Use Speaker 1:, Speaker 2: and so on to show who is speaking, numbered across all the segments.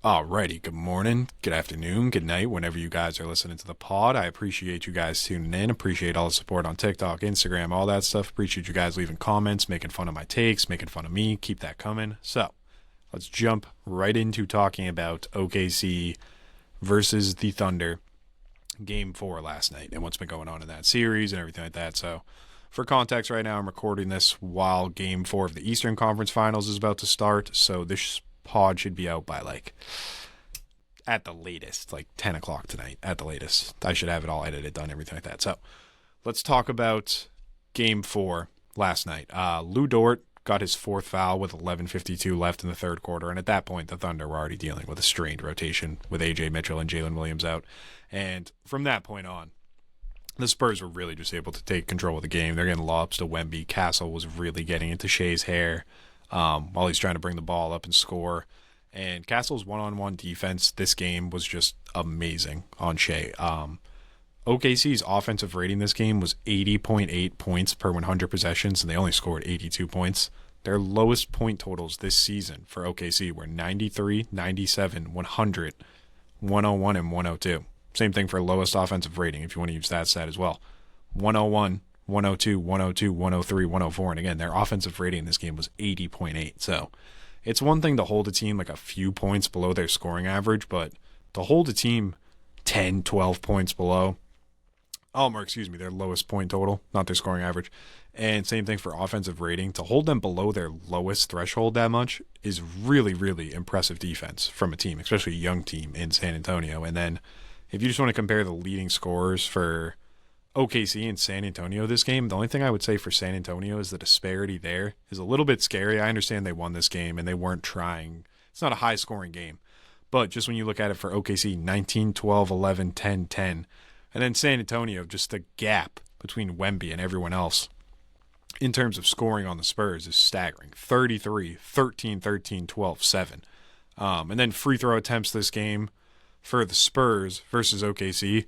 Speaker 1: Alrighty, good morning, good afternoon, good night, whenever you guys are listening to the pod. I appreciate you guys tuning in. Appreciate all the support on TikTok, Instagram, all that stuff. Appreciate you guys leaving comments, making fun of my takes, making fun of me. Keep that coming. So, let's jump right into talking about OKC versus the Thunder game 4 last night and what's been going on in that series and everything like that. So, for context, right now I'm recording this while game 4 of the Eastern Conference Finals is about to start. So, this pod should be out by at the latest, 10 o'clock tonight at the latest. I should have it all edited, done, everything like that. So let's talk about game 4 last night. Lou Dort got his fourth foul with 11:52 left in the third quarter, and at that point the Thunder were already dealing with a strained rotation with AJ Mitchell and Jalen Williams out. And from that point on, the Spurs were really just able to take control of the game. They're getting lobs to Wemby. Castle was really getting into Shea's hair while he's trying to bring the ball up and score. And Castle's one-on-one defense this game was just amazing on Shea. OKC's offensive rating this game was 80.8 points per 100 possessions, and they only scored 82 points. Their lowest point totals this season for OKC were 93, 97, 100, 101, and 102. Same thing for lowest offensive rating if you want to use that stat as well. 101, 102, 102, 103, 104. And again, their offensive rating in this game was 80.8. So it's one thing to hold a team a few points below their scoring average, but to hold a team 10, 12 points below, their lowest point total, not their scoring average. And same thing for offensive rating. To hold them below their lowest threshold that much is really, really impressive defense from a team, especially a young team in San Antonio. And then if you just want to compare the leading scorers for OKC and San Antonio this game, the only thing I would say for San Antonio is the disparity there is a little bit scary. I understand they won this game and they weren't trying. It's not a high scoring game. But just when you look at it for OKC, 19, 12, 11, 10, 10. And then San Antonio, just the gap between Wemby and everyone else in terms of scoring on the Spurs is staggering. 33, 13, 13, 12, 7. And then free throw attempts this game for the Spurs versus OKC.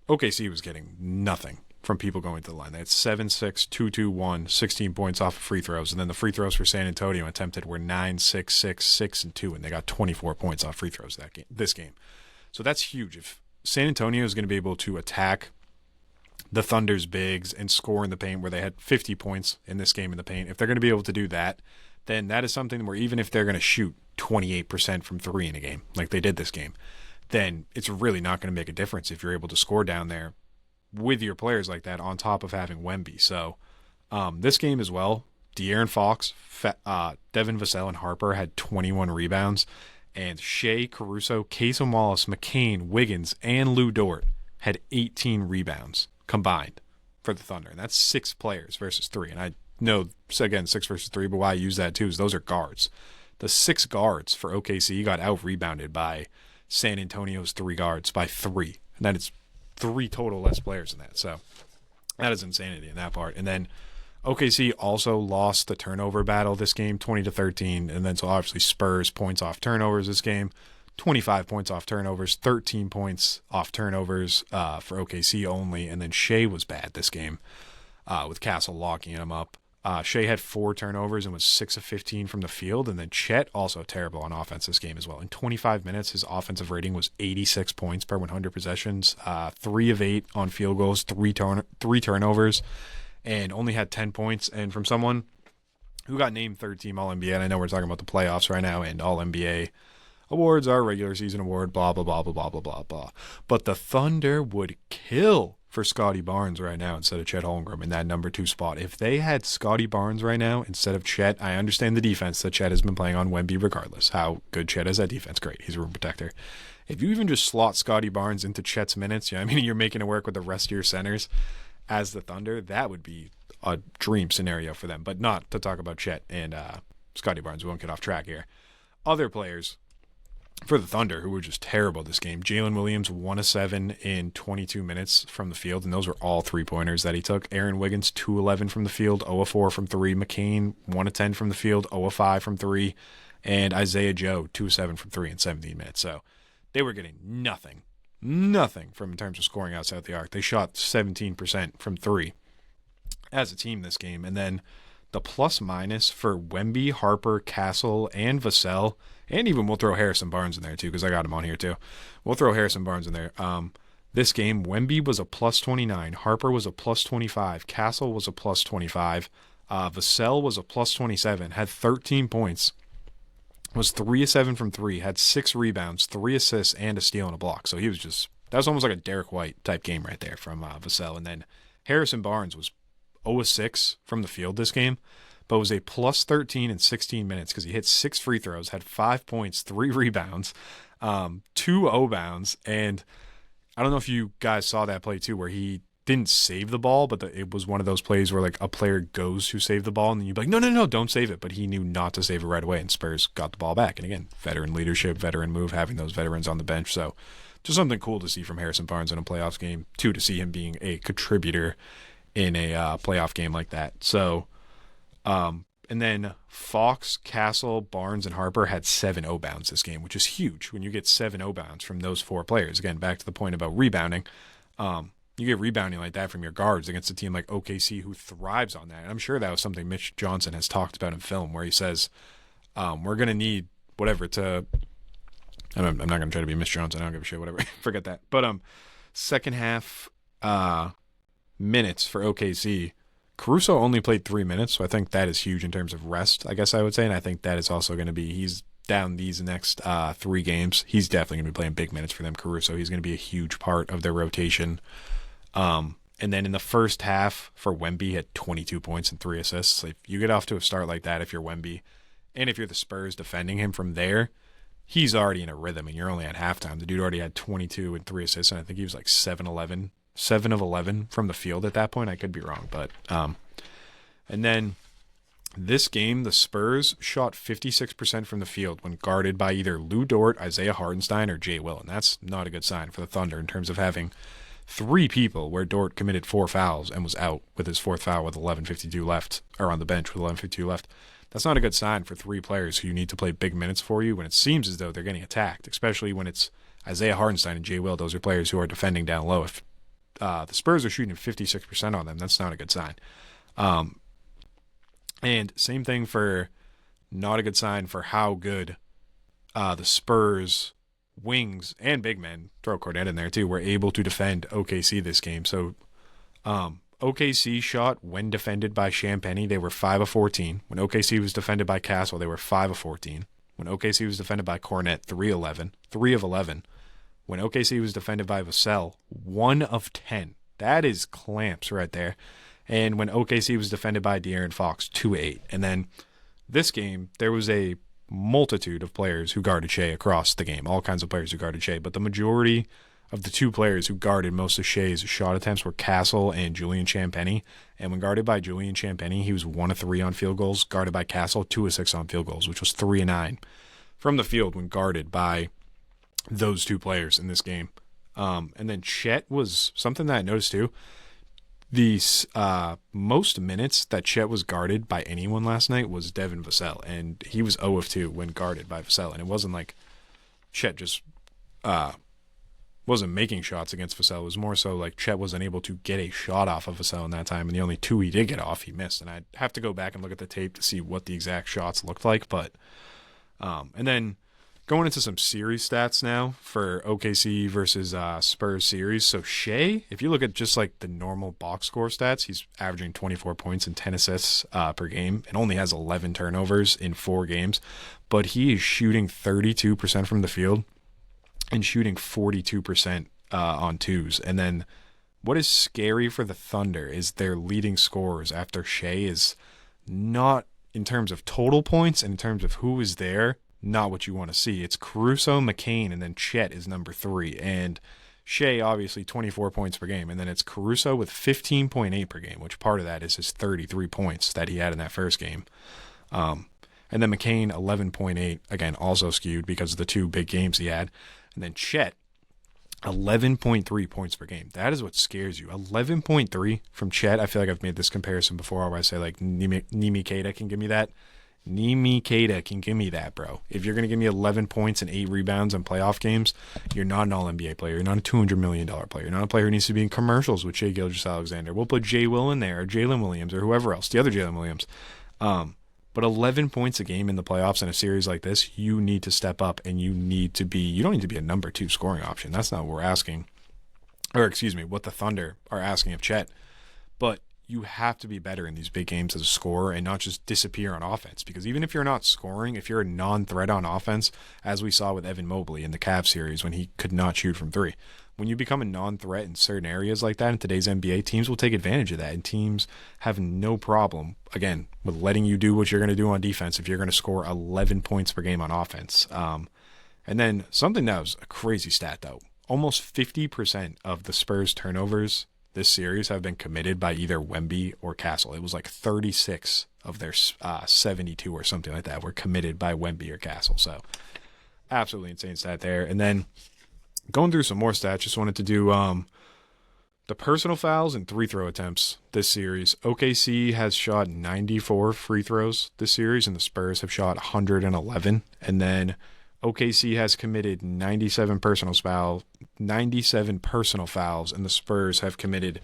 Speaker 1: OKC was getting nothing from people going to the line. They had 7, 6, 2, 2, 1, 16 points off of free throws. And then the free throws for San Antonio attempted were 9, 6, 6, 6, and 2. And they got 24 points off free throws this game. So that's huge. If San Antonio is going to be able to attack the Thunder's bigs and score in the paint where they had 50 points in this game in the paint, if they're going to be able to do that, then that is something where even if they're going to shoot 28% from 3 in a game like they did this game, then it's really not going to make a difference if you're able to score down there with your players like that on top of having Wemby. So this game as well, De'Aaron Fox, Devin Vassell, and Harper had 21 rebounds, and Shea, Caruso, Casey Wallace, McCain, Wiggins, and Lou Dort had 18 rebounds combined for the Thunder. And that's 6 players versus 3. And I know, again, 6 versus 3, but why I use that too is those are guards. The 6 guards for OKC got out-rebounded by San Antonio's 3 guards by 3. And that is 3 total less players than that. So that is insanity in that part. And then OKC also lost the turnover battle this game, 20-13. And then so obviously Spurs points off turnovers this game, 25 points off turnovers, 13 points off turnovers for OKC only. And then Shea was bad this game with Castle locking him up. Shea had 4 turnovers and was 6 of 15 from the field. And then Chet also terrible on offense this game as well. In 25 minutes, his offensive rating was 86 points per 100 possessions, 3 of 8 on field goals, 3 turnovers, and only had 10 points. And from someone who got named third team All-NBA, and I know we're talking about the playoffs right now, and All-NBA awards are regular season award, blah, blah, blah, blah, blah, blah, blah, blah. But the Thunder would kill for Scotty Barnes right now instead of Chet Holmgren in that number 2 spot. If they had Scotty Barnes right now instead of Chet, I understand the defense that Chet has been playing on Wemby regardless. How good Chet is at defense, great. He's a rim protector. If you even just slot Scotty Barnes into Chet's minutes, you're making it work with the rest of your centers as the Thunder, that would be a dream scenario for them. But not to talk about Chet and Scotty Barnes. We won't get off track here. Other players for the Thunder, who were just terrible this game. Jalen Williams, 1 of 7 in 22 minutes from the field, and those were all 3-pointers that he took. Aaron Wiggins, 2-11 from the field, 0 of 4 from 3. McCain, 1 of 10 from the field, 0 of 5 from 3. And Isaiah Joe, 2 of 7 from 3 in 17 minutes. So they were getting nothing from in terms of scoring outside the arc. They shot 17% from 3 as a team this game. And then the plus minus for Wemby, Harper, Castle, and Vassell, and even we'll throw Harrison Barnes in there too because I got him on here too. We'll throw Harrison Barnes in there. This game, Wemby was a plus 29, Harper was a plus 25, Castle was a plus 25, Vassell was a plus 27, had 13 points, was 3 of 7 from 3, had 6 rebounds, 3 assists, and a steal and a block. So he was just, that was almost like a Derek White type game right there from Vassell. And then Harrison Barnes was 0 of 6 from the field this game, but was a plus 13 in 16 minutes because he hit 6 free throws, had 5 points, 3 rebounds, 2 O-bounds, and I don't know if you guys saw that play too where he didn't save the ball, but it was one of those plays where like a player goes to save the ball and then you'd be like, no, don't save it. But he knew not to save it right away and Spurs got the ball back. And again, veteran leadership, veteran move, having those veterans on the bench. So just something cool to see from Harrison Barnes in a playoffs game, too, to see him being a contributor in a playoff game like that. So, and then Fox, Castle, Barnes, and Harper had 7 O-bounds this game, which is huge when you get 7 O-bounds from those 4 players. Again, back to the point about rebounding. You get rebounding like that from your guards against a team like OKC who thrives on that. And I'm sure that was something Mitch Johnson has talked about in film where he says, we're going to need whatever to – I'm not going to try to be Mitch Johnson. I don't give a shit, whatever. Forget that. But second half minutes for OKC – Caruso only played 3 minutes, so I think that is huge in terms of rest, I guess I would say. And I think that is also going to be, he's down these next 3 games. He's definitely going to be playing big minutes for them, Caruso. He's going to be a huge part of their rotation. And then in the first half for Wemby, he had 22 points and 3 assists. If you get off to a start like that, if you're Wemby, and if you're the Spurs defending him from there, he's already in a rhythm, and you're only at halftime. The dude already had 22 and 3 assists, and I think he was like 7 of 11 from the field at that point. I could be wrong, but and then this game, the Spurs shot 56% from the field when guarded by either Lou Dort, Isaiah Hartenstein, or Jay Will, and that's not a good sign for the Thunder in terms of having 3 people where Dort committed 4 fouls and was out with his 4th foul with 11:52 left, or on the bench with 11:52 left. That's not a good sign for 3 players who you need to play big minutes for you when it seems as though they're getting attacked, especially when it's Isaiah Hartenstein and Jay Will. Those are players who are defending down low. If the Spurs are shooting 56% on them, that's not a good sign. And same thing for not a good sign for how good the Spurs wings and big men, throw Cornet in there too, were able to defend OKC this game. So OKC shot when defended by Champagnie, they were 5 of 14. When OKC was defended by Castle, they were 5 of 14. When OKC was defended by Cornet, 3 of 11. When OKC was defended by Vassell, 1 of 10. That is clamps right there. And when OKC was defended by De'Aaron Fox, 2 of 8. And then this game, there was a multitude of players who guarded Shea across the game. All kinds of players who guarded Shea. But the majority of the 2 players who guarded most of Shea's shot attempts were Castle and Julian Champagnie. And when guarded by Julian Champagnie, he was 1 of 3 on field goals. Guarded by Castle, 2 of 6 on field goals, which was 3 of 9 from the field when guarded by those 2 players in this game. And then Chet was something that I noticed too. The most minutes that Chet was guarded by anyone last night was Devin Vassell, and he was 0 of 2 when guarded by Vassell. And it wasn't like Chet just wasn't making shots against Vassell. It was more so like Chet wasn't able to get a shot off of Vassell in that time, and the only 2 he did get off, he missed. And I'd have to go back and look at the tape to see what the exact shots looked like. But and then going into some series stats now for OKC versus Spurs series. So Shea, if you look at just like the normal box score stats, he's averaging 24 points and 10 assists per game and only has 11 turnovers in 4 games. But he is shooting 32% from the field and shooting 42% on 2s. And then what is scary for the Thunder is their leading scorers after Shea is not in terms of total points and in terms of who is there, not what you want to see. It's Caruso, McCain, and then Chet is number 3. And Shea, obviously, 24 points per game. And then it's Caruso with 15.8 per game, which part of that is his 33 points that he had in that first game. And then McCain, 11.8, again, also skewed because of the 2 big games he had. And then Chet, 11.3 points per game. That is what scares you. 11.3 from Chet. I feel like I've made this comparison before where I say, like, Nimi Keita can give me that. Nimi Keita can give me that, bro. If you're going to give me 11 points and 8 rebounds in playoff games, you're not an all-NBA player. You're not a $200 million player. You're not a player who needs to be in commercials with Shai Gilgeous-Alexander. We'll put Jay Will in there or Jalen Williams or whoever else, the other Jalen Williams. But 11 points a game in the playoffs in a series like this, you need to step up, and you don't need to be a number 2 scoring option. That's not what we're asking. Or excuse me, what the Thunder are asking of Chet. But you have to be better in these big games as a scorer and not just disappear on offense. Because even if you're not scoring, if you're a non-threat on offense, as we saw with Evan Mobley in the Cavs series when he could not shoot from 3, when you become a non-threat in certain areas like that in today's NBA, teams will take advantage of that, and teams have no problem, again, with letting you do what you're going to do on defense if you're going to score 11 points per game on offense. And then something that was a crazy stat, though. Almost 50% of the Spurs turnovers this series have been committed by either Wemby or Castle. It was like 36 of their 72 or something like that were committed by Wemby or Castle. So absolutely insane stat there. And then going through some more stats, just wanted to do the personal fouls and free throw attempts this series. OKC has shot 94 free throws this series, and the Spurs have shot 111. And then OKC has committed 97 personal fouls, and the Spurs have committed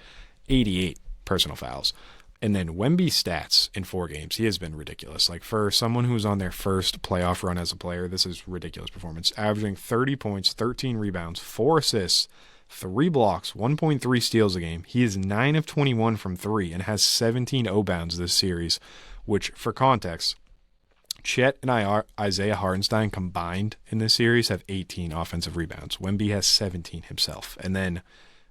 Speaker 1: 88 personal fouls. And then Wemby's stats in 4 games, he has been ridiculous. Like, for someone who's on their first playoff run as a player, this is ridiculous performance. Averaging 30 points, 13 rebounds, 4 assists, 3 blocks, 1.3 steals a game. He is 9 of 21 from 3 and has 17 O-bounds this series, which, for context, Chet and Isaiah Hartenstein combined in this series have 18 offensive rebounds. Wemby has 17 himself. And then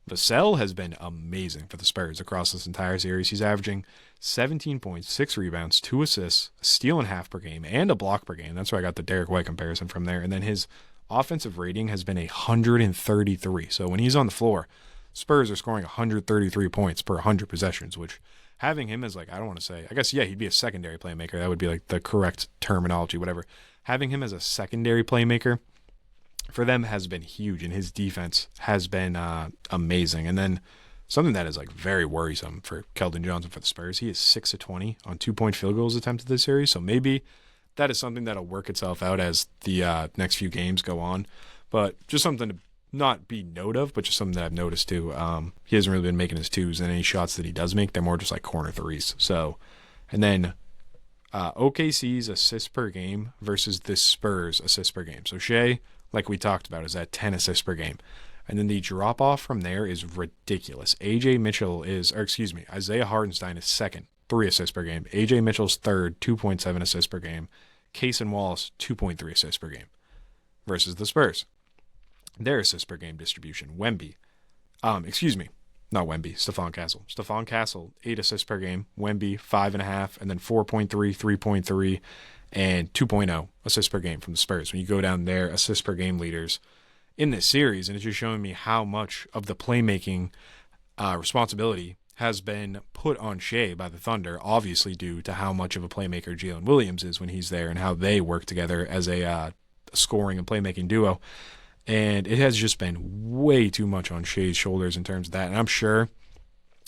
Speaker 1: Vassell has been amazing for the Spurs across this entire series. He's averaging 17 points, 6 rebounds, 2 assists, a steal and a half per game, and a block per game. That's where I got the Derek White comparison from there. And then his offensive rating has been 133. So when he's on the floor, Spurs are scoring 133 points per 100 possessions, which having him as, like, I don't want to say, I guess, yeah, he'd be a secondary playmaker. That would be like the correct terminology, whatever. Having him as a secondary playmaker for them has been huge, and his defense has been amazing. And then something that is, like, very worrisome for Keldon Johnson for the Spurs, he is 6 of 20 on 2-point field goals attempted this series. So maybe that is something that'll work itself out as the next few games go on. But just something to not be note of, but just something that I've noticed too. He hasn't really been making his 2s, and any shots that he does make, they're more just like corner 3s. So, and then OKC's assists per game versus the Spurs assists per game. So Shea, like we talked about, is at 10 assists per game. And then the drop off from there is ridiculous. Isaiah Hartenstein is second, 3 assists per game. AJ Mitchell's third, 2.7 assists per game. Case and Wallace, 2.3 assists per game. Versus the Spurs, their assists per game distribution. Stephon Castle. Stephon Castle, 8 assists per game. Wemby, 5.5, and then 4.3, 3.3, and 2.0 assists per game from the Spurs. When you go down their assists per game leaders in this series, and it's just showing me how much of the playmaking responsibility has been put on Shea by the Thunder, obviously due to how much of a playmaker Jalen Williams is when he's there and how they work together as a scoring and playmaking duo. And it has just been way too much on Shea's shoulders in terms of that. And I'm sure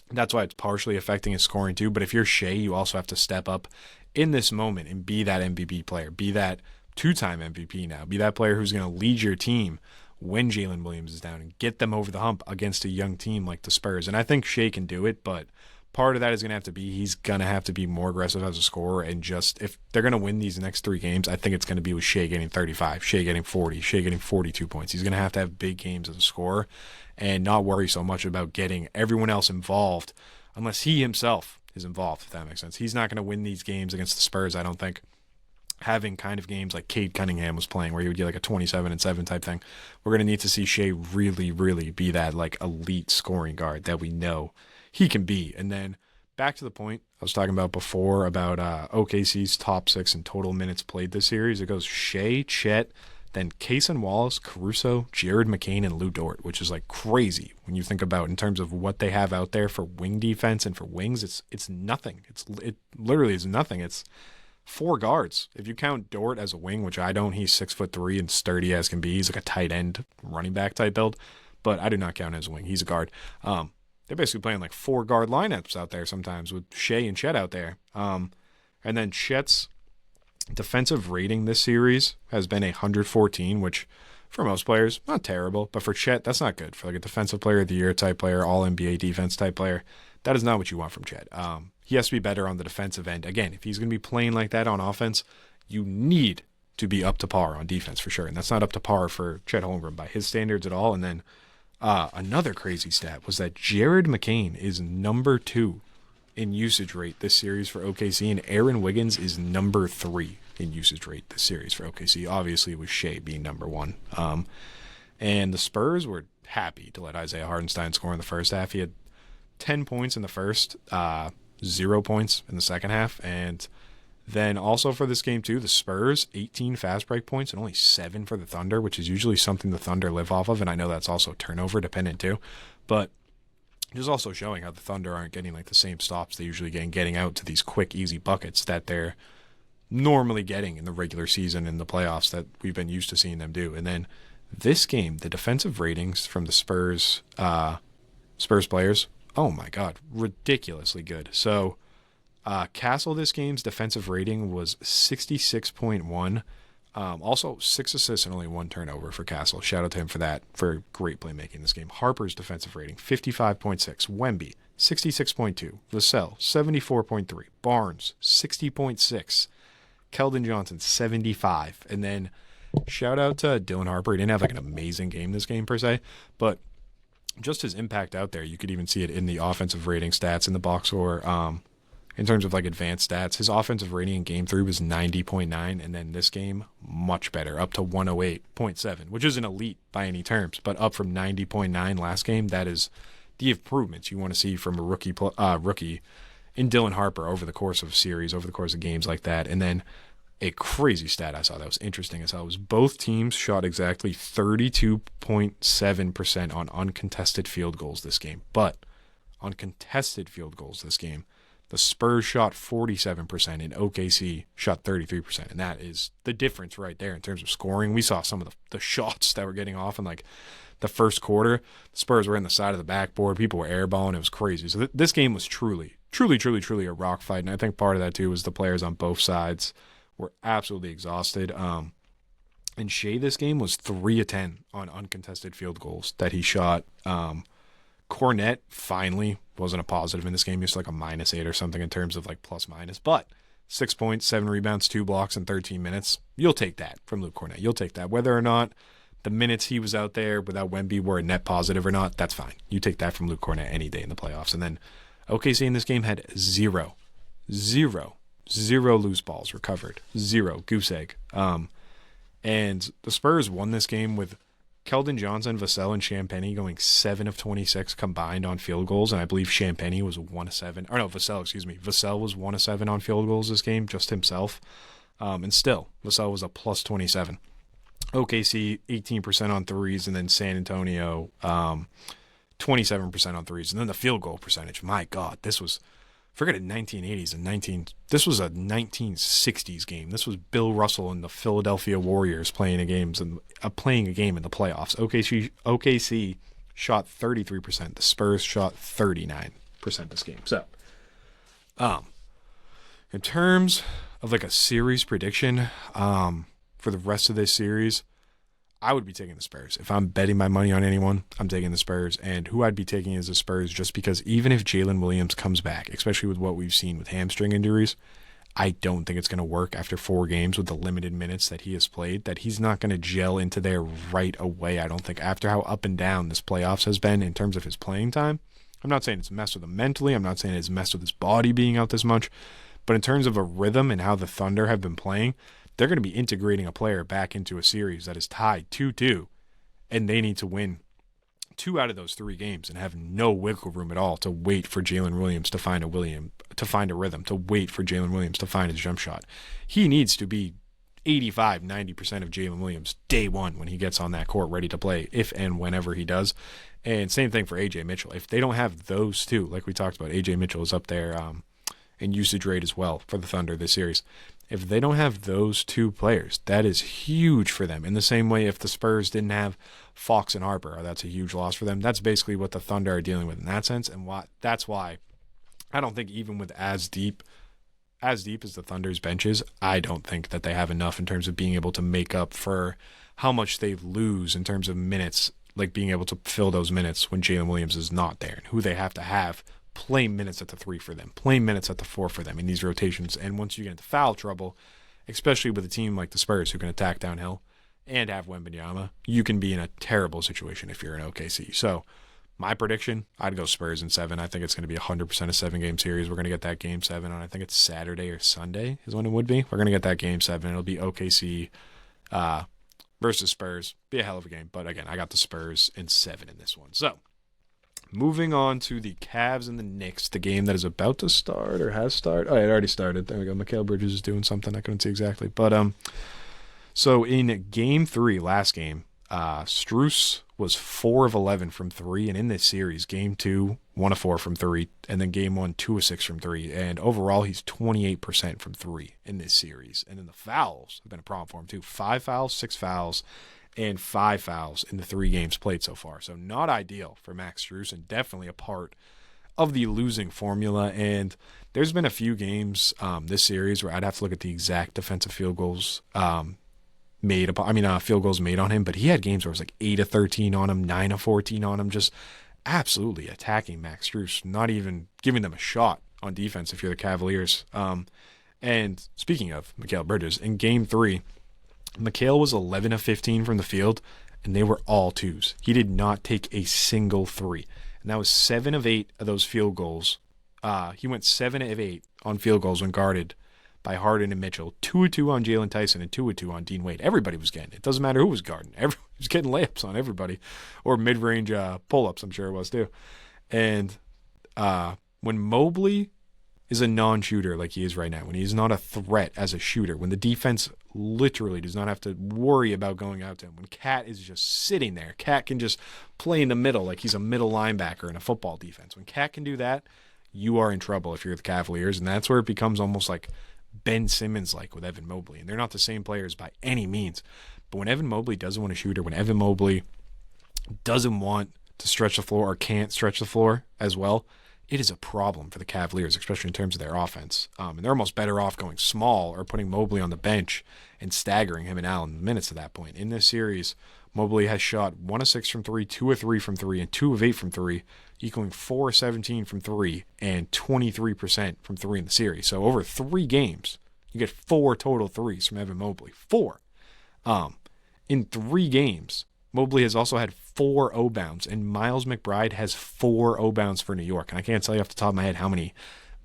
Speaker 1: that's why it's partially affecting his scoring too. But if you're Shea, you also have to step up in this moment and be that MVP player, be that 2-time MVP now, be that player who's going to lead your team when Jalen Williams is down and get them over the hump against a young team like the Spurs. And I think Shea can do it, but part of that is going to have to be he's going to have to be more aggressive as a scorer. And just if they're going to win these next 3 games, I think it's going to be with Shea getting 35, Shea getting 40, Shea getting 42 points. He's going to have big games as a scorer and not worry so much about getting everyone else involved unless he himself is involved, if that makes sense. He's not going to win these games against the Spurs, I don't think, having kind of games like Cade Cunningham was playing where he would get like a 27-7 type thing. We're going to need to see Shea really, really be that like elite scoring guard that we know he can be. And then back to the point I was talking about before about OKC's top 6 in total minutes played this series. It goes Shea, Chet, then Kaysen Wallace, Caruso, Jared McCain, and Lou Dort, which is like crazy when you think about in terms of what they have out there for wing defense and for wings. It's nothing. It literally is nothing. It's 4 guards. If you count Dort as a wing, which I don't, he's 6'3" and sturdy as can be. He's like a tight end running back type build, but I do not count as a wing. He's a guard. They're basically playing like 4 guard lineups out there sometimes with Shea and Chet out there. And then Chet's defensive rating this series has been 114, which for most players, not terrible. But for Chet, that's not good. For like a defensive player of the year type player, all NBA defense type player, that is not what you want from Chet. he has to be better on the defensive end. Again, if he's going to be playing like that on offense, you need to be up to par on defense for sure. And that's not up to par for Chet Holmgren by his standards at all. And then another crazy stat was that Jared McCain is number 2 in usage rate this series for OKC, and Aaron Wiggins is number 3 in usage rate this series for OKC. Obviously, it was Shea being number 1. And the Spurs were happy to let Isaiah Hartenstein score in the first half. He had 10 points in the first, 0 points in the second half. And then also for this game too, the Spurs, 18 fast break points and only 7 for the Thunder, which is usually something the Thunder live off of. And I know that's also turnover dependent too. But just also showing how the Thunder aren't getting like the same stops they usually get, getting out to these quick, easy buckets that they're normally getting in the regular season and the playoffs that we've been used to seeing them do. And then this game, the defensive ratings from the Spurs players, oh my God, ridiculously good. So Castle, this game's defensive rating was 66.1. Also 6 assists and only 1 turnover for Castle. Shout out to him for that, for great playmaking this game. Harper's defensive rating, 55.6. Wemby, 66.2. Vassell, 74.3. Barnes, 60.6. Keldon Johnson, 75. And then shout out to Dylan Harper. He didn't have like an amazing game this game per se, but just his impact out there, you could even see it in the offensive rating stats in the box score. In terms of like advanced stats, his offensive rating in game 3 was 90.9, and then this game, much better, up to 108.7, which isn't elite by any terms, but up from 90.9 last game. That is the improvements you want to see from a rookie in Dylan Harper over the course of a series, over the course of games like that. And then a crazy stat I saw that was interesting as hell was both teams shot exactly 32.7% on uncontested field goals this game. But on contested field goals this game, the Spurs shot 47% and OKC shot 33%. And that is the difference right there in terms of scoring. We saw some of the shots that were getting off in like the first quarter. The Spurs were in the side of the backboard. People were airballing. It was crazy. So this game was truly a rock fight. And I think part of that too was the players on both sides were absolutely exhausted. And Shea this game was 3 of 10 on uncontested field goals that he shot. Cornette finally wasn't a positive in this game. He was like a -8 or something in terms of like plus minus. But 6 points, 7 rebounds, 2 blocks in 13 minutes. You'll take that from Luke Cornette. You'll take that. Whether or not the minutes he was out there without Wemby were a net positive or not, that's fine. You take that from Luke Cornette any day in the playoffs. And then OKC in this game had zero loose balls recovered. 0 goose egg. And the Spurs won this game with Keldon Johnson, Vassell, and Champagnie going 7 of 26 combined on field goals, and I believe Champagnie was 1 of 7. Or no, Vassell, excuse me. Vassell was 1 of 7 on field goals this game, just himself. And still, Vassell was a plus 27. OKC, 18% on threes, and then San Antonio, 27% on threes. And then the field goal percentage, my God, this was, forget it, 1980s and this was a 1960s game. This was Bill Russell and the Philadelphia Warriors playing a game in the playoffs. OKC shot 33%. The Spurs shot 39% this game. So, in terms of like a series prediction, for the rest of this series, I would be taking the Spurs. If I'm betting my money on anyone, I'm taking the Spurs. And who I'd be taking is the Spurs just because even if Jalen Williams comes back, especially with what we've seen with hamstring injuries, I don't think it's going to work after 4 games with the limited minutes that he has played, that he's not going to gel into there right away. I don't think after how up and down this playoffs has been in terms of his playing time. I'm not saying it's messed with him mentally. I'm not saying it's messed with his body being out this much. But in terms of a rhythm and how the Thunder have been playing, they're going to be integrating a player back into a series that is tied 2-2, and they need to win 2 out of those 3 games and have no wiggle room at all to wait for Jalen Williams to find a rhythm, to wait for Jalen Williams to find his jump shot. He needs to be 85-90% of Jalen Williams day one when he gets on that court ready to play, if and whenever he does. And same thing for A.J. Mitchell. If they don't have those two, like we talked about, A.J. Mitchell is up there in usage rate as well for the Thunder this series. If they don't have those 2 players, that is huge for them. In the same way, if the Spurs didn't have Fox and Harper, that's a huge loss for them. That's basically what the Thunder are dealing with in that sense, and that's why I don't think even with as deep as the Thunder's bench is, I don't think that they have enough in terms of being able to make up for how much they lose in terms of minutes, like being able to fill those minutes when Jalen Williams is not there, and who they have to have play minutes at the 3 for them, play minutes at the 4 for them in these rotations. And once you get into foul trouble, especially with a team like the Spurs who can attack downhill and have Wembanyama, you can be in a terrible situation if you're in OKC. So my prediction, I'd go Spurs in 7. I think it's going to be 100% a 7-game series. We're going to get that game 7 on, I think it's Saturday or Sunday is when it would be. We're going to get that game 7. It'll be OKC versus Spurs. Be a hell of a game. But again, I got the Spurs in 7 in this one. So moving on to the Cavs and the Knicks, the game that is about to start or has started. Oh, it already started. There we go. Mikal Bridges is doing something. I couldn't see exactly. But so in game 3, last game, Strus was 4 of 11 from 3, and in this series, game 2, 1 of 4 from 3, and then game 1, 2 of 6 from 3, and overall he's 28% from 3 in this series. And then the fouls have been a problem for him too. 5 fouls, 6 fouls, and 5 fouls in the 3 games played so far. So not ideal for Max Strus, and definitely a part of the losing formula. And there's been a few games this series where I'd have to look at the exact defensive field goals field goals made on him, but he had games where it was like 8 of 13 on him, 9 of 14 on him, just absolutely attacking Max Strus, not even giving them a shot on defense if you're the Cavaliers. And speaking of Mikal Bridges, in game 3, Mikal was 11 of 15 from the field, and they were all 2s. He did not take a single 3. And that was 7 of 8 of those field goals. He went 7 of 8 on field goals when guarded by Harden and Mitchell, 2 of 2 on Jalen Tyson, and 2 of 2 on Dean Wade. Everybody was getting it. It doesn't matter who was guarding. Everyone was getting layups on everybody, or mid-range pull-ups, I'm sure it was too. And when Mobley is a non-shooter like he is right now, when he's not a threat as a shooter, when the defense literally does not have to worry about going out to him, when Cat is just sitting there, Cat can just play in the middle like he's a middle linebacker in a football defense. When Cat can do that, you are in trouble if you're the Cavaliers, and that's where it becomes almost like Ben Simmons-like with Evan Mobley. And they're not the same players by any means. But when Evan Mobley doesn't want to shoot, or when Evan Mobley doesn't want to stretch the floor or can't stretch the floor as well, it is a problem for the Cavaliers, especially in terms of their offense. And they're almost better off going small or putting Mobley on the bench and staggering him and Allen in minutes at that point. In this series, Mobley has shot 1 of 6 from 3, 2 of 3 from 3, and 2 of 8 from 3, equaling 4 of 17 from 3 and 23% from 3 in the series. So over 3 games, you get 4 total 3s from Evan Mobley. 4. In 3 games, Mobley has also had 4 O-bounds, and Miles McBride has 4 O-bounds for New York. And I can't tell you off the top of my head how many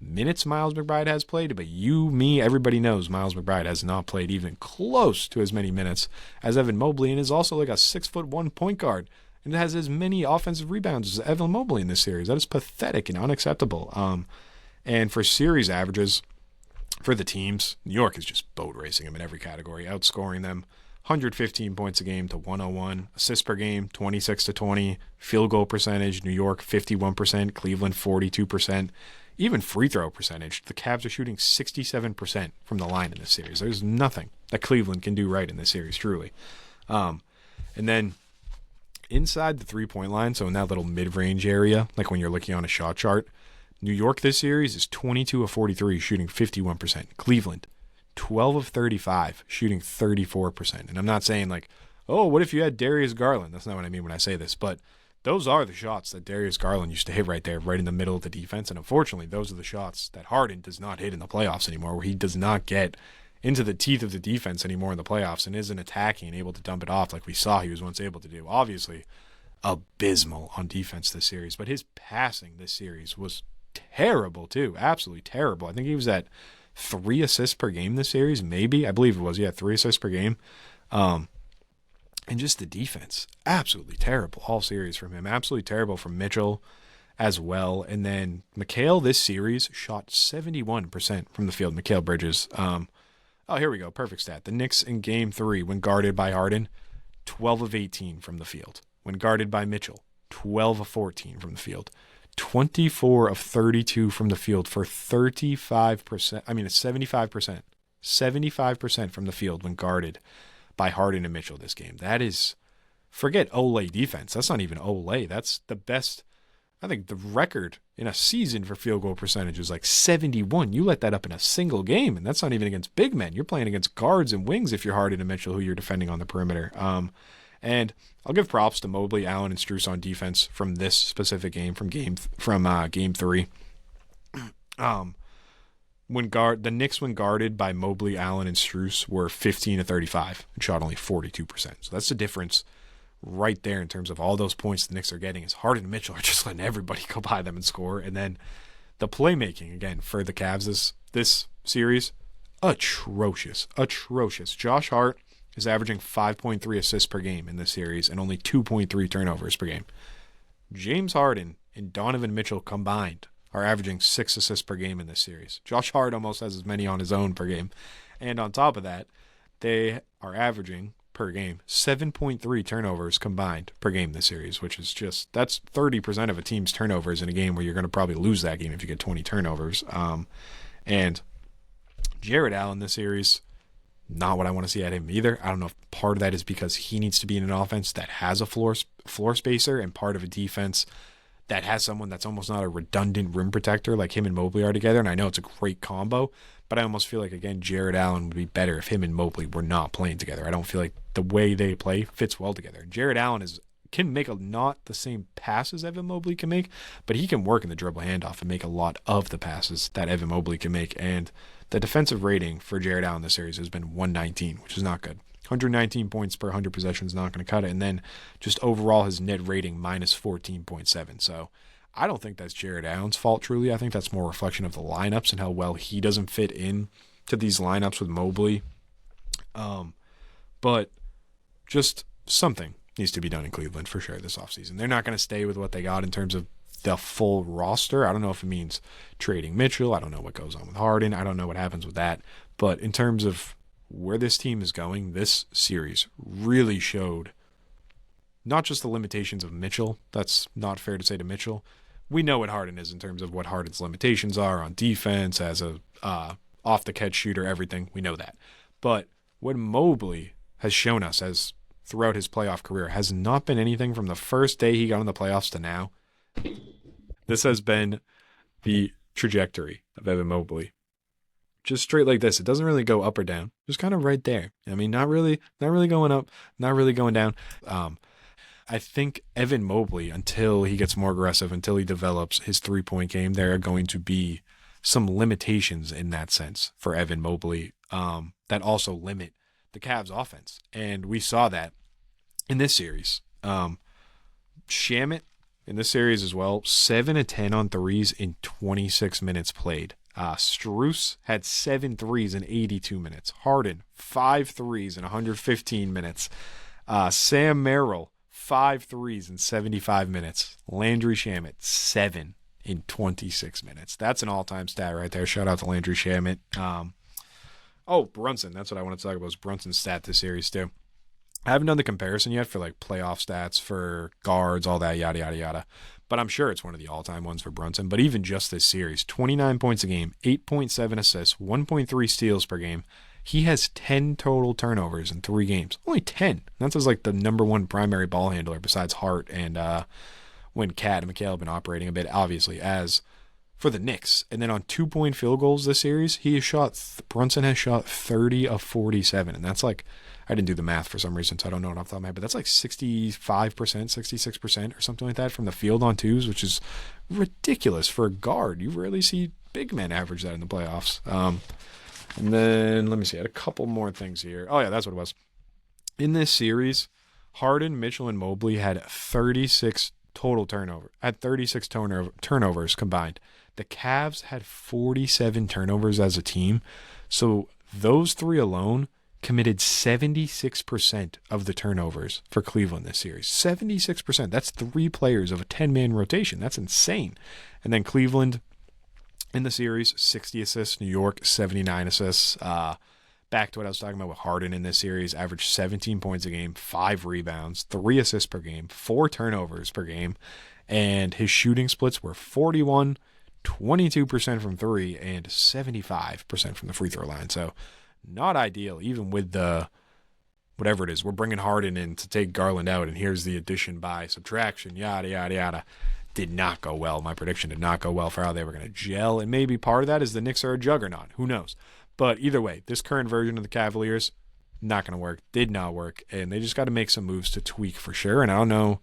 Speaker 1: minutes Miles McBride has played, but everybody knows Miles McBride has not played even close to as many minutes as Evan Mobley, and is also like a 6'1" point guard, and has as many offensive rebounds as Evan Mobley in this series. That is pathetic and unacceptable. And for series averages for the teams, New York is just boat racing them in every category, outscoring them 115 points a game to 101, assists per game 26 to 20, field goal percentage, New York 51%, Cleveland 42%. Even free throw percentage, the Cavs are shooting 67% from the line in this series. There's nothing that Cleveland can do right in this series, truly. And then inside the three-point line, so in that little mid-range area, like when you're looking on a shot chart, New York this series is 22 of 43, shooting 51%. Cleveland, 12 of 35, shooting 34%. And I'm not saying like, oh, what if you had Darius Garland? That's not what I mean when I say this, but those are the shots that Darius Garland used to hit right there, right in the middle of the defense. And unfortunately, those are the shots that Harden does not hit in the playoffs anymore, where he does not get into the teeth of the defense anymore in the playoffs and isn't attacking and able to dump it off like we saw he was once able to do. Obviously, abysmal on defense this series, but his passing this series was terrible too. Absolutely terrible. I think he was at 3 assists per game this series, maybe. I believe it was. Yeah, 3 assists per game. And just the defense, absolutely terrible all series from him. Absolutely terrible from Mitchell as well. And then Mikal this series shot 71% from the field. Mikal Bridges. Here we go. Perfect stat. The Knicks in game 3, when guarded by Harden, 12 of 18 from the field. When guarded by Mitchell, 12 of 14 from the field. 24 of 32 from the field for 35%. I mean, it's 75%. 75% from the field when guarded by Harden and Mitchell this game. That is, forget Olay defense. That's not even Olay. That's the best. I think the record in a season for field goal percentage is like 71. You let that up in a single game, and that's not even against big men. You're playing against guards and wings if you're Harden and Mitchell, who you're defending on the perimeter. And I'll give props to Mobley, Allen, and Strus on defense from this specific game, from game 3. The Knicks, when guarded by Mobley, Allen, and Strus, were 15 to 35 and shot only 42%. So that's the difference right there in terms of all those points the Knicks are getting. Is Harden and Mitchell are just letting everybody go by them and score. And then the playmaking, again, for the Cavs this series, atrocious. Josh Hart is averaging 5.3 assists per game in this series and only 2.3 turnovers per game. James Harden and Donovan Mitchell combined are averaging 6 assists per game in this series. Josh Hart almost has as many on his own per game. And on top of that, they are averaging per game 7.3 turnovers combined per game this series, which is that's 30% of a team's turnovers in a game where you're going to probably lose that game if you get 20 turnovers. And Jared Allen this series, not what I want to see at him either. I don't know if part of that is because he needs to be in an offense that has a floor spacer and part of a defense that has someone that's almost not a redundant rim protector like him and Mobley are together. And I know it's a great combo, but I almost feel like, again, Jared Allen would be better if him and Mobley were not playing together. I don't feel like the way they play fits well together. Jared Allen can make not the same passes Evan Mobley can make, but he can work in the dribble handoff and make a lot of the passes that Evan Mobley can make. And the defensive rating for Jared Allen this series has been 119, which is not good. 119 points per 100 possessions is not going to cut it. And then just overall his net rating minus 14.7. So I don't think that's Jared Allen's fault, truly. I think that's more a reflection of the lineups and how well he doesn't fit in to these lineups with Mobley. But just something needs to be done in Cleveland for sure this offseason. They're not going to stay with what they got in terms of the full roster. I don't know if it means trading Mitchell. I don't know what goes on with Harden. I don't know what happens with that. But in terms of where this team is going, this series really showed not just the limitations of Mitchell. That's not fair to say to Mitchell. We know what Harden is in terms of what Harden's limitations are on defense, as a off-the-catch shooter, everything. We know that. But what Mobley has shown us as throughout his playoff career has not been anything from the first day he got in the playoffs to now. This has been the trajectory of Evan Mobley. Just straight like this. It doesn't really go up or down. Just kind of right there. I mean, not really going up, not really going down. I think Evan Mobley, until he gets more aggressive, until he develops his three-point game, there are going to be some limitations in that sense for Evan Mobley that also limit the Cavs' offense. And we saw that in this series. Shamet in this series as well, 7 of 10 on threes in 26 minutes played. Strus had 7 threes in 82 minutes. Harden, 5 threes in 115 minutes. Sam Merrill, 5 threes in 75 minutes. Landry Shamet, 7 in 26 minutes. That's an all-time stat right there. Shout out to Landry Shamet. Brunson. That's what I want to talk about, is Brunson's stat this series too. I haven't done the comparison yet for like playoff stats for guards, all that, yada, yada, yada. But I'm sure it's one of the all-time ones for Brunson. But even just this series, 29 points a game, 8.7 assists, 1.3 steals per game. He has 10 total turnovers in 3 games. Only 10. That's as like the number one primary ball handler besides Hart and when Cat and McHale have been operating a bit, obviously, as for the Knicks. And then on 2-point field goals this series, Brunson has shot 30 of 47. And that's like, I didn't do the math for some reason, so I don't know it off the top of my head, but that's like 65%, 66% or something like that from the field on twos, which is ridiculous for a guard. You rarely see big men average that in the playoffs. And then, let me see, I had a couple more things here. Oh, yeah, that's what it was. In this series, Harden, Mitchell, and Mobley had 36 total turnovers combined. The Cavs had 47 turnovers as a team. So those 3 alone committed 76% of the turnovers for Cleveland this series. 76%. That's 3 players of a 10-man rotation. That's insane. And then Cleveland in the series, 60 assists. New York, 79 assists. Back to what I was talking about with Harden in this series, averaged 17 points a game, 5 rebounds, 3 assists per game, 4 turnovers per game. And his shooting splits were 41, 22% from 3, and 75% from the free throw line. So not ideal, even with the whatever it is. We're bringing Harden in to take Garland out, and here's the addition by subtraction, yada, yada, yada. Did not go well. My prediction did not go well for how they were going to gel, and maybe part of that is the Knicks are a juggernaut. Who knows? But either way, this current version of the Cavaliers, Not going to work. Did not work. And they just got to make some moves to tweak for sure. And I don't know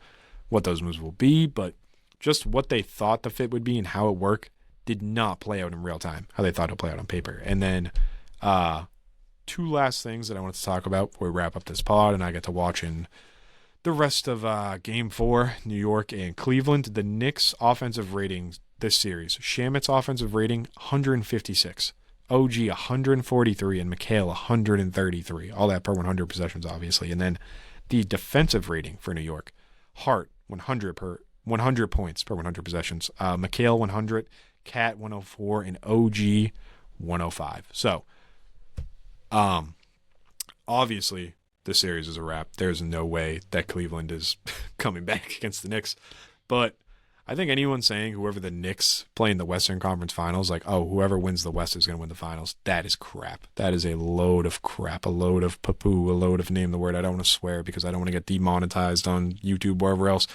Speaker 1: what those moves will be, but just what they thought the fit would be and how it worked did not play out in real time, how they thought it would play out on paper. And then two last things that I wanted to talk about before we wrap up this pod and I get to watching the rest of Game 4, New York and Cleveland. The Knicks offensive ratings this series. Shamit's offensive rating, 156. OG, 143. And McHale, 133. All that per 100 possessions, obviously. And then the defensive rating for New York. Hart, 100 points per 100 possessions. McHale, 100. Cat, 104. And OG, 105. So, obviously, this series is a wrap. There's no way that Cleveland is coming back against the Knicks. But I think anyone saying whoever the Knicks play in the Western Conference Finals, like, oh, whoever wins the West is going to win the Finals, that is crap. That is a load of crap, a load of poo-poo, a load of name the word. I don't want to swear because I don't want to get demonetized on YouTube, wherever else.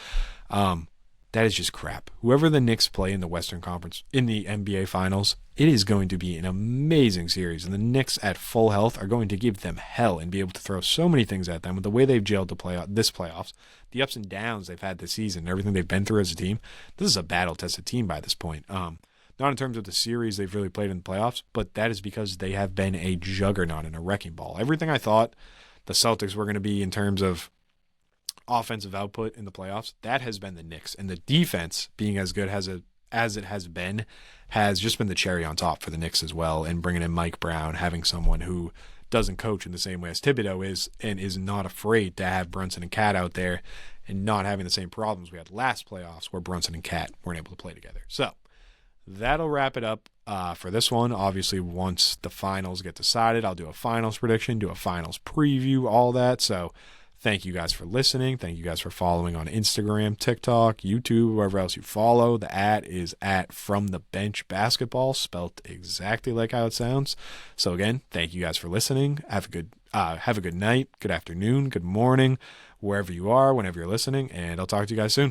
Speaker 1: That is just crap. Whoever the Knicks play in the Western Conference, in the NBA Finals, it is going to be an amazing series. And the Knicks at full health are going to give them hell and be able to throw so many things at them with the way they've gelled to play out this playoffs, the ups and downs they've had this season, everything they've been through as a team. This is a battle-tested team by this point. Not in terms of the series they've really played in the playoffs, but that is because they have been a juggernaut and a wrecking ball. Everything I thought the Celtics were going to be in terms of offensive output in the playoffs, that has been the Knicks. And the defense being as good as it has been has just been the cherry on top for the Knicks as well. And bringing in Mike Brown, having someone who doesn't coach in the same way as Thibodeau is and is not afraid to have Brunson and Cat out there and not having the same problems we had last playoffs where Brunson and Cat weren't able to play together. So that'll wrap it up for this one. Obviously, once the finals get decided, I'll do a finals prediction, do a finals preview, all that. So thank you guys for listening. Thank you guys for following on Instagram, TikTok, YouTube, wherever else you follow. The @ is @FromTheBenchBasketball, spelt exactly like how it sounds. So again, thank you guys for listening. Have a good night, good afternoon, good morning, wherever you are, whenever you're listening, and I'll talk to you guys soon.